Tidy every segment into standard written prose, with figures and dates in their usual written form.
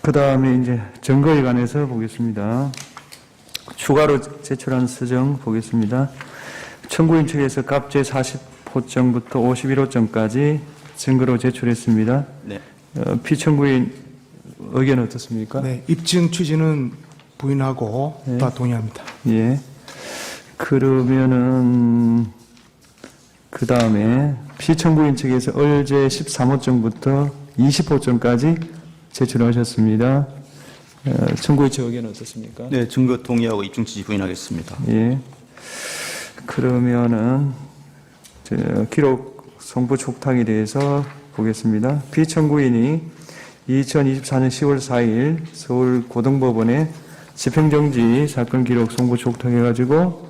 그 다음에 이제 증거에 관해서 보겠습니다. 추가로 제출한 서정 보겠습니다. 청구인 측에서 갑제 40호점부터 51호점까지 증거로 제출했습니다. 네. 피청구인 의견은 어떻습니까? 네, 입증 취지는 부인하고 네. 다 동의합니다. 예. 그러면은 그 다음에 피청구인 측에서 을제 13호점부터 20호점까지 제출하셨습니다. 청구인 측 의견은 어떻습니까? 네, 증거 동의하고 입증 취지 부인하겠습니다. 예. 그러면은 기록 송부 촉탁에 대해서 보겠습니다. 피청구인이 2024년 10월 4일 서울 고등법원에 집행정지 사건 기록 송부 촉탁해가지고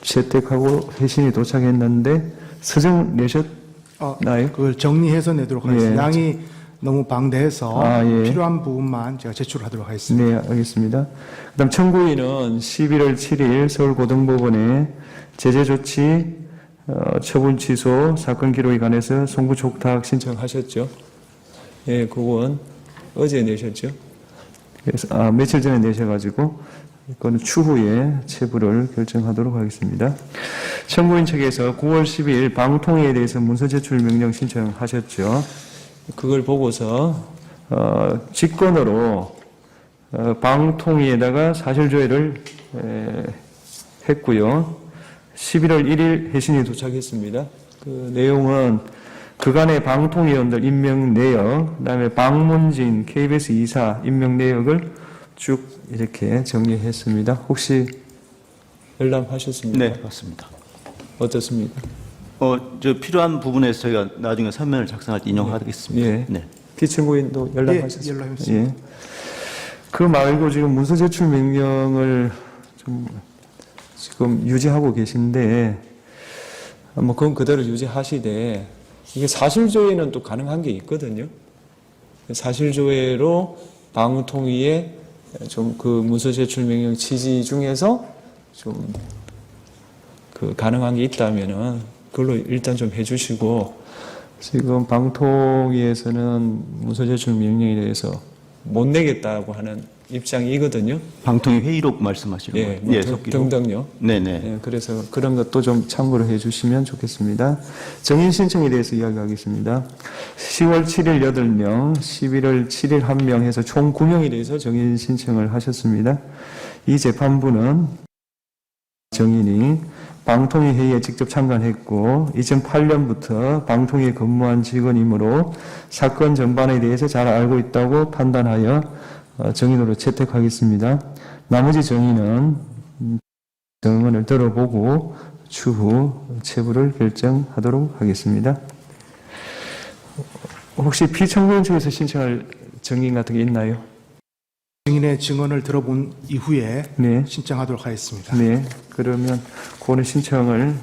채택하고 회신이 도착했는데 서정 내셨나요? 그걸 정리해서 내도록 하겠습니다. 예. 양이 너무 방대해서 예. 필요한 부분만 제가 제출하도록 하겠습니다. 네, 알겠습니다. 그 다음 청구인은 11월 7일 서울고등법원에 제재조치 처분 취소 사건 기록에 관해서 송부 촉탁 신청하셨죠? 예, 그건 어제 내셨죠? 그래서, 며칠 전에 내셔가지고, 그거는 추후에 체부를 결정하도록 하겠습니다. 청구인 측에서 9월 12일 방통위에 대해서 문서 제출 명령 신청하셨죠? 그걸 보고서, 직권으로, 방통위에다가 사실조회를 했고요. 11월 1일 회신이 도착했습니다. 그 내용은 그간의 방통위원들 임명 내역, 그다음에 방문진 KBS 이사 임명 내역을 쭉 이렇게 정리했습니다. 혹시 열람하셨습니까? 네, 맞습니다. 어떻습니까? 저 필요한 부분에서 저희가 나중에 서면을 작성할 때 인용하겠습니다. 예. 네. 피청구인도 열람하셨습니까? 예, 열람했습니다. 예. 그 말고 지금 문서 제출 명령을 좀 지금 유지하고 계신데, 뭐 그건 그대로 유지하시되, 이게 사실조회는 또 가능한 게 있거든요. 사실조회로 방통위에 좀 그 문서 제출 명령 취지 중에서 좀 그 가능한 게 있다면은 그걸로 일단 좀 해주시고, 지금 방통위에서는 문서 제출 명령에 대해서 못 내겠다고 하는 입장이거든요. 방통위 회의록 말씀하시는 예, 거예요? 뭐 예, 속기록. 등등요. 네네. 예, 그래서 그런 것도 좀 참고를 해주시면 좋겠습니다. 정인 신청에 대해서 이야기하겠습니다. 10월 7일 8명, 11월 7일 1명 해서 총 9명에 대해서 정인 신청을 하셨습니다. 이 재판부는 정인이 방통위 회의에 직접 참관했고 2008년부터 방통위에 근무한 직원이므로 사건 전반에 대해서 잘 알고 있다고 판단하여 정인으로 채택하겠습니다. 나머지 정인은 정언을 들어보고 추후 체부를 결정하도록 하겠습니다. 혹시 피청구인 측에서 신청할 정인 같은 게 있나요? 증인의 증언을 들어본 이후에 네. 신청하도록 하겠습니다. 네. 그러면 그거는 신청을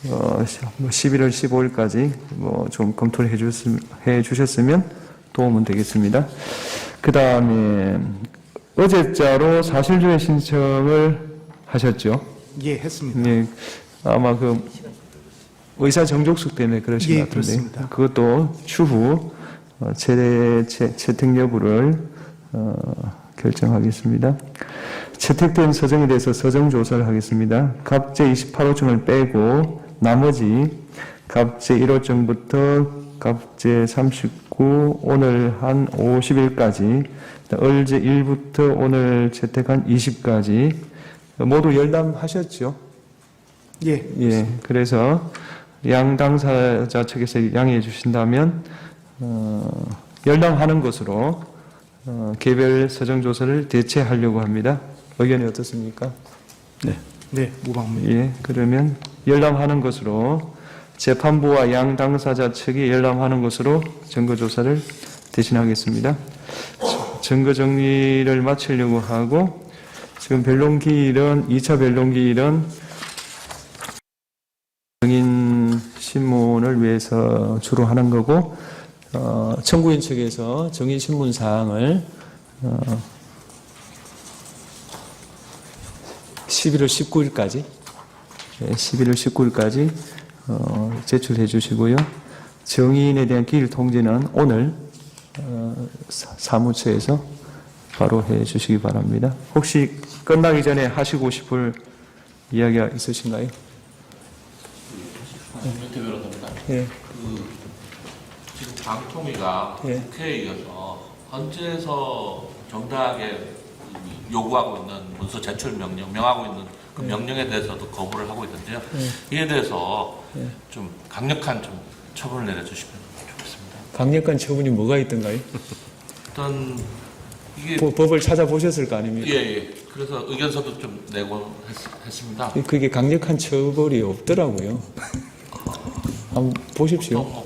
11월 15일까지 좀 검토를 해 주셨으면 도움은 되겠습니다. 그 다음에 어제자로 사실조회 신청을 하셨죠? 예, 했습니다. 네. 아마 그 의사 정족수 때문에 그러신 예, 것 같은데 그렇습니다. 그것도 추후 채택 여부를 결정하겠습니다. 채택된 서정에 대해서 서정 조사를 하겠습니다. 갑제 28호점을 빼고 나머지 갑제 1호점부터 갑제 39 오늘 한 50일까지 을제 1부터 오늘 채택한 20까지 모두 열람하셨죠? 예, 예. 그래서 양 당사자 측에서 양해해 주신다면 열람하는 것으로 개별 서정 조사를 대체하려고 합니다. 의견이 어떻습니까? 네. 네, 무방합니다. 예. 그러면 열람하는 것으로 재판부와 양 당사자 측이 열람하는 것으로 증거 조사를 대신하겠습니다. 증거 정리를 마치려고 하고 지금 변론기일은 2차 변론기일은 정인 신문을 위해서 주로 하는 거고 청구인 측에서 정인 신문 사항을 11월 19일까지 11월 19일까지 제출해 주시고요. 정인에 대한 기일 통지는 오늘 사무처에서 바로 해 주시기 바랍니다. 혹시 끝나기 전에 하시고 싶을 이야기가 있으신가요? 윤태 변호사입니다. 예. 지금 방통위가 예. 국회에 이어서 헌재에서 정당하게 요구하고 있는 문서 제출 명령, 명하고 있는 그 명령에 대해서도 거부를 하고 있는데요. 이에 대해서 좀 강력한 좀 처분을 내려주시면 좋겠습니다. 강력한 처분이 뭐가 있던가요? 어떤 이게 법을 찾아보셨을 거 아닙니까? 예. 그래서 의견서도 좀 내고 했습니다. 그게 강력한 처벌이 없더라고요. 한번 보십시오.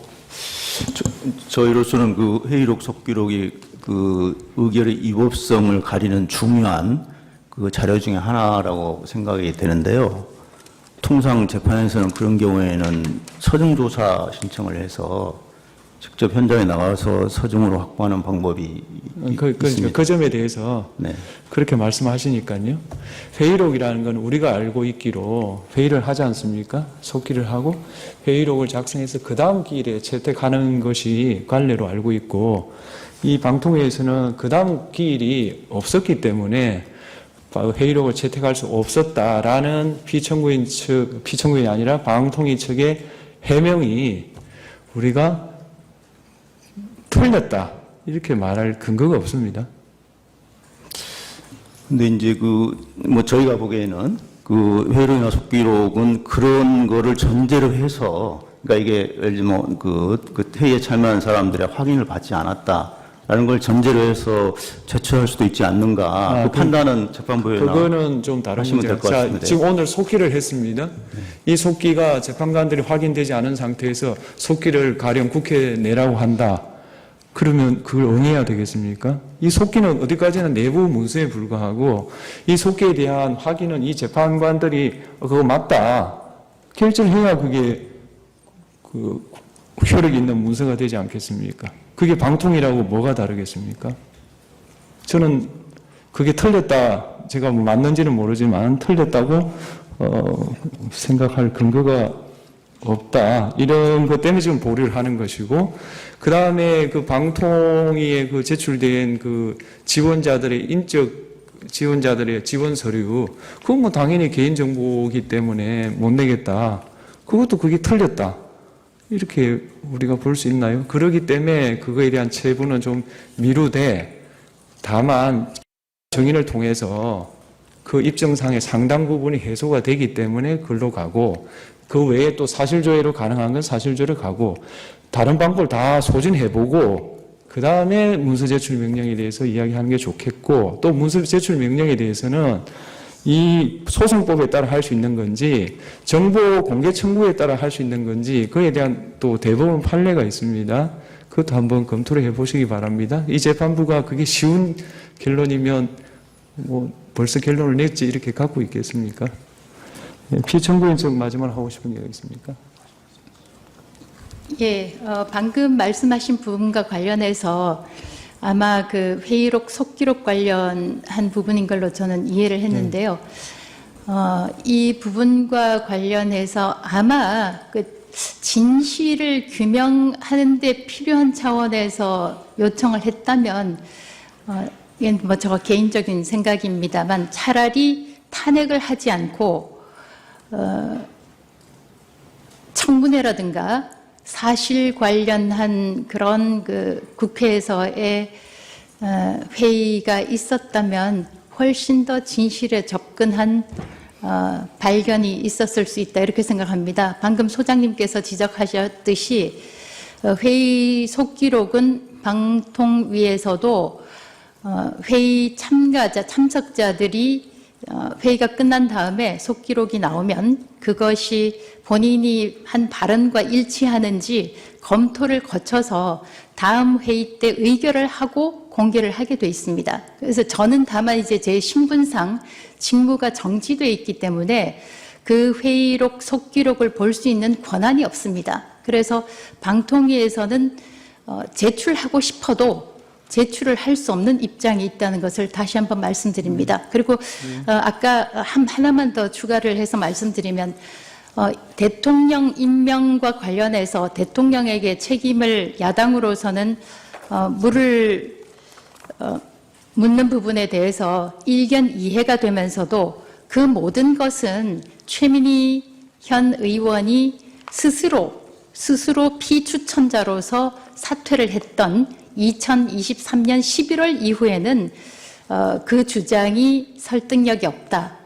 저희로서는 그 회의록 속기록이 그 의결의 위법성을 가리는 중요한 그 자료 중에 하나라고 생각이 되는데요. 통상 재판에서는 그런 경우에는 서증조사 신청을 해서 직접 현장에 나가서 서증으로 확보하는 방법이 있습니다. 그 점에 대해서 네. 그렇게 말씀하시니까요. 회의록이라는 건 우리가 알고 있기로 회의를 하지 않습니까? 속기를 하고 회의록을 작성해서 그 다음 기일에 채택하는 것이 관례로 알고 있고, 이 방통위에서는 그 다음 기일이 없었기 때문에 회의록을 채택할 수 없었다라는 피청구인이 아니라 방통위 측의 해명이 우리가 틀렸다 이렇게 말할 근거가 없습니다. 근데 이제 뭐 저희가 보기에는 그 회의록이나 속기록은 그런 거를 전제로 해서, 그러니까 이게 예를 들면 그 회의에 참여한 사람들의 확인을 받지 않았다라는 걸 전제로 해서 제출할 수도 있지 않는가. 그 판단은 재판부에 그거는 좀 다른 하시면 될 것 문제죠. 같습니다. 지금 오늘 속기를 했습니다. 이 속기가 재판관들이 확인되지 않은 상태에서 속기를 가령 국회에 내라고 한다. 그러면 그걸 응해야 되겠습니까? 이 속기는 어디까지나 내부 문서에 불과하고, 이 속기에 대한 확인은 이 재판관들이 그거 맞다 결정해야 그게 그 효력 있는 문서가 되지 않겠습니까? 그게 방통이라고 뭐가 다르겠습니까? 저는 그게 틀렸다, 제가 뭐 맞는지는 모르지만 틀렸다고 생각할 근거가 없다. 이런 것 때문에 지금 보류를 하는 것이고, 그 다음에 그 방통위에 그 제출된 그 지원자들의 지원 서류, 그건 뭐 당연히 개인정보이기 때문에 못 내겠다. 그게 틀렸다. 이렇게 우리가 볼 수 있나요? 그러기 때문에 그거에 대한 체부는 좀 미루되, 다만 정인을 통해서 그 입증상의 상당 부분이 해소가 되기 때문에 글로 가고, 그 외에 또 사실조회로 가능한 건 사실조회로 가고, 다른 방법을 다 소진해보고 그 다음에 문서 제출 명령에 대해서 이야기하는 게 좋겠고, 또 문서 제출 명령에 대해서는 이 소송법에 따라 할 수 있는 건지 정보 공개 청구에 따라 할 수 있는 건지 그에 대한 또 대법원 판례가 있습니다. 그것도 한번 검토를 해보시기 바랍니다. 이 재판부가 그게 쉬운 결론이면 뭐 벌써 결론을 냈지 이렇게 갖고 있겠습니까? 피청구인 측 마지막으로 하고 싶은 얘기가 있습니까? 예, 방금 말씀하신 부분과 관련해서 아마 그 회의록 속기록 관련한 부분인 걸로 저는 이해를 했는데요. 이 부분과 관련해서 아마 그 진실을 규명하는 데 필요한 차원에서 요청을 했다면, 이건 뭐 저 개인적인 생각입니다만 차라리 탄핵을 하지 않고 청문회라든가 사실 관련한 그런 그 국회에서의 회의가 있었다면 훨씬 더 진실에 접근한 발견이 있었을 수 있다 이렇게 생각합니다. 방금 소장님께서 지적하셨듯이 회의 속기록은 방통위에서도 회의 참석자들이 회의가 끝난 다음에 속기록이 나오면 그것이 본인이 한 발언과 일치하는지 검토를 거쳐서 다음 회의 때 의결을 하고 공개를 하게 돼 있습니다. 그래서 저는 다만 이제 제 신분상 직무가 정지돼 있기 때문에 그 회의록 속기록을 볼 수 있는 권한이 없습니다. 그래서 방통위에서는 제출하고 싶어도 제출을 할 수 없는 입장이 있다는 것을 다시 한번 말씀드립니다. 그리고 아까 하나만 더 추가를 해서 말씀드리면 대통령 임명과 관련해서 대통령에게 책임을 야당으로서는 물을 묻는 부분에 대해서 일견 이해가 되면서도 그 모든 것은 최민희 현 의원이 스스로 피추천자로서 사퇴를 했던 2023년 11월 이후에는 그 주장이 설득력이 없다.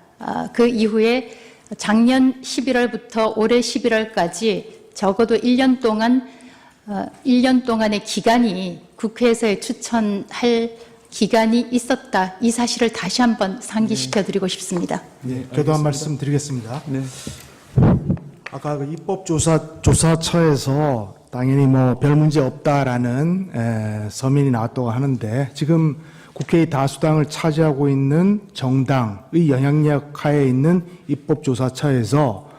그 이후에 작년 11월부터 올해 11월까지 적어도 1년 동안의 기간이 국회에서의 추천할 기간이 있었다. 이 사실을 다시 한번 상기시켜 드리고 싶습니다. 네, 저도 한 말씀 드리겠습니다. 네. 아까 그 입법조사처에서 당연히 뭐 별 문제 없다라는 서면이 나왔다고 하는데 지금 국회의 다수당을 차지하고 있는 정당의 영향력 하에 있는 입법조사처에서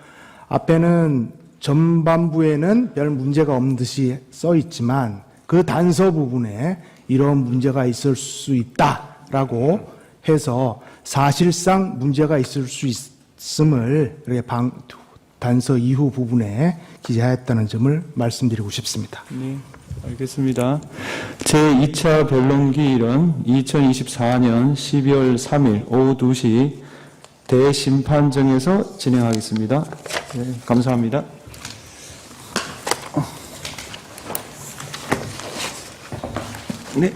앞에는 전반부에는 별 문제가 없는 듯이 써 있지만 그 단서 부분에 이런 문제가 있을 수 있다라고 해서 사실상 문제가 있을 수 있음을 이렇게 단서 이후 부분에 기재하였다는 점을 말씀드리고 싶습니다. 네, 알겠습니다. 제2차 변론기일은 2024년 12월 3일 오후 2시 대심판정에서 진행하겠습니다. 네, 감사합니다. 네.